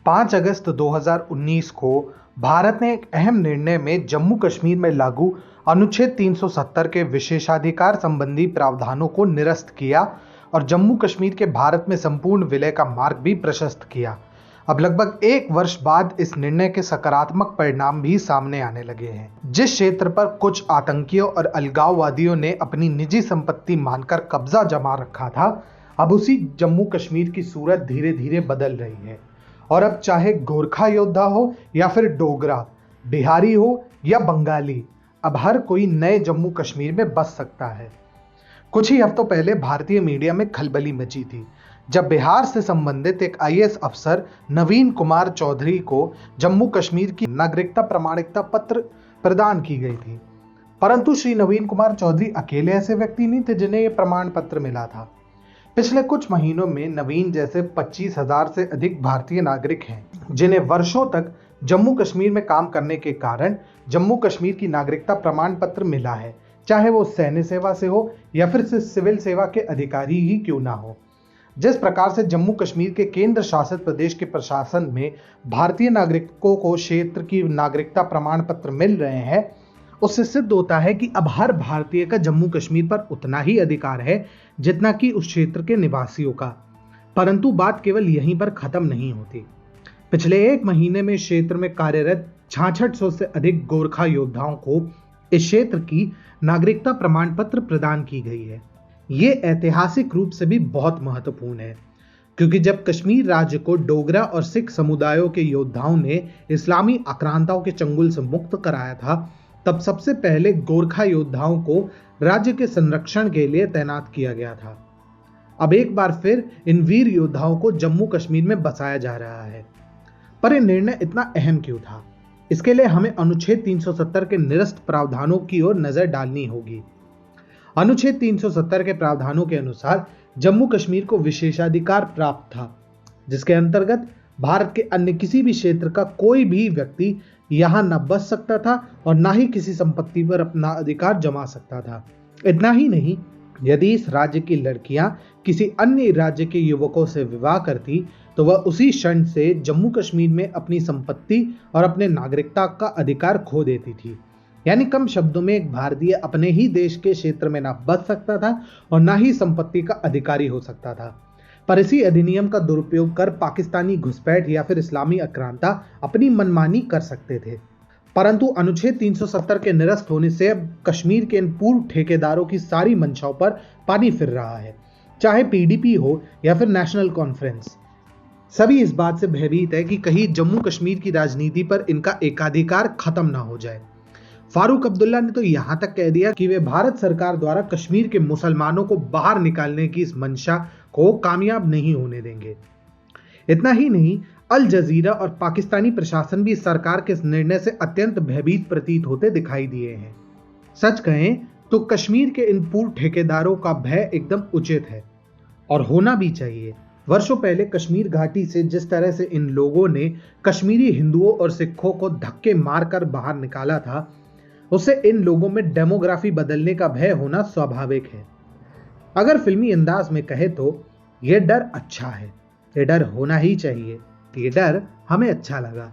5 अगस्त 2019 को भारत ने एक अहम निर्णय में जम्मू कश्मीर में लागू अनुच्छेद 370 के विशेषाधिकार संबंधी प्रावधानों को निरस्त किया और जम्मू कश्मीर के भारत में संपूर्ण विलय का मार्ग भी प्रशस्त किया। अब लगभग 1 वर्ष बाद इस निर्णय के सकारात्मक परिणाम भी सामने आने लगे हैं। जिस क्षेत्र पर कुछ आतंकियों और अलगाववादियों ने अपनी निजी संपत्ति मानकर कब्जा जमा रखा था, अब उसी जम्मू कश्मीर की सूरत धीरे धीरे बदल रही है। और अब चाहे गोरखा योद्धा हो या फिर डोगरा, बिहारी हो या बंगाली, अब हर कोई नए जम्मू कश्मीर में बस सकता है। कुछ ही हफ्तों पहले भारतीय मीडिया में खलबली मची थी जब बिहार से संबंधित एक आईएएस अफसर नवीन कुमार चौधरी को जम्मू कश्मीर की नागरिकता प्रमाणिकता पत्र प्रदान की गई थी। परंतु श्री नवीन कुमार चौधरी अकेले ऐसे व्यक्ति नहीं थे जिन्हें यह प्रमाण पत्र मिला था। पिछले कुछ महीनों में नवीन जैसे 25,000 से अधिक भारतीय नागरिक हैं जिन्हें वर्षों तक जम्मू कश्मीर में काम करने के कारण जम्मू कश्मीर की नागरिकता प्रमाण पत्र मिला है, चाहे वो सैन्य सेवा से हो या फिर सिविल सेवा के अधिकारी ही क्यों ना हो। जिस प्रकार से जम्मू कश्मीर के केंद्र शासित प्रदेश के प्रशासन में भारतीय नागरिकों को क्षेत्र की नागरिकता प्रमाण पत्र मिल रहे हैं, उससे सिद्ध होता है कि अब हर भारतीय का जम्मू कश्मीर पर उतना ही अधिकार है जितना कि उस क्षेत्र के निवासियों का। परंतु बात केवल यहीं पर खत्म नहीं होती। पिछले 1 महीने में क्षेत्र में कार्यरत 6600 से अधिक गोरखा योद्धाओं को इस क्षेत्र की नागरिकता प्रमाण पत्र प्रदान की गई है। ये ऐतिहासिक रूप से भी बहुत महत्वपूर्ण है, क्योंकि जब कश्मीर राज्य को डोगरा और सिख समुदायों के योद्धाओं ने इस्लामी आक्रांताओं के चंगुल से मुक्त कराया था, तब सबसे पहले गोरखा योद्धाओं को राज्य के संरक्षण के लिए तैनात किया गया था। अब एक बार फिर इन वीर योद्धाओं को जम्मू कश्मीर में बसाया जा रहा है। पर यह निर्णय इतना अहम क्यों था? इसके लिए हमें अनुच्छेद 370 के निरस्त प्रावधानों की ओर नजर डालनी होगी। अनुच्छेद 370 के प्रावधानों के अनुसार जम्मू कश्मीर को विशेषाधिकार प्राप्त था, जिसके अंतर्गत भारत के अन्य किसी भी क्षेत्र का कोई भी व्यक्ति यहां न बस सकता था और न ही किसी संपत्ति पर अपना अधिकार जमा सकता था। इतना ही नहीं, यदि इस राज्य की लड़कियां किसी अन्य राज्य के युवकों से विवाह करती तो वह उसी क्षण से जम्मू कश्मीर में अपनी संपत्ति और अपने नागरिकता का अधिकार खो देती थी। यानी कम शब्दों में एक भारतीय अपने ही देश के क्षेत्र में ना बस सकता था और ना ही संपत्ति का अधिकारी हो सकता था। पर इसी अधिनियम का दुरुपयोग कर पाकिस्तानी घुसपैठ या फिर इस्लामी आक्रांता अपनी मनमानी कर सकते थे। परंतु अनुच्छेद 370 के निरस्त होने से अब कश्मीर के इन पूर्व ठेकेदारों की सारी मंशाओं पर पानी फिर रहा है, चाहे पीडीपी हो या फिर नेशनल कॉन्फ्रेंस। सभी इस बात से भयभीत है कि कहीं जम्मू कश्मीर की राजनीति पर इनका एकाधिकार खत्म ना हो जाए। फारूक अब्दुल्ला ने तो यहां तक कह दिया कि वे भारत सरकार द्वारा कश्मीर के मुसलमानों को बाहर निकालने की इस मंशा को कामयाब नहीं होने देंगे। इतना ही नहीं, अल जजीरा और पाकिस्तानी प्रशासन भी सरकार के इस निर्णय से अत्यंत भयभीत प्रतीत होते दिखाई दिए हैं। सच कहें तो कश्मीर के इन पूर्व ठेकेदारों का भय एकदम उचित है और होना भी चाहिए। वर्षों पहले कश्मीर घाटी से जिस तरह से इन लोगों ने कश्मीरी हिंदुओं और सिखों को धक्के मारकर बाहर निकाला था, उससे इन लोगों में डेमोग्राफी बदलने का भय होना स्वाभाविक है। अगर फिल्मी अंदाज में कहे तो यह डर अच्छा है, यह डर होना ही चाहिए। ये डर हमें अच्छा लगा।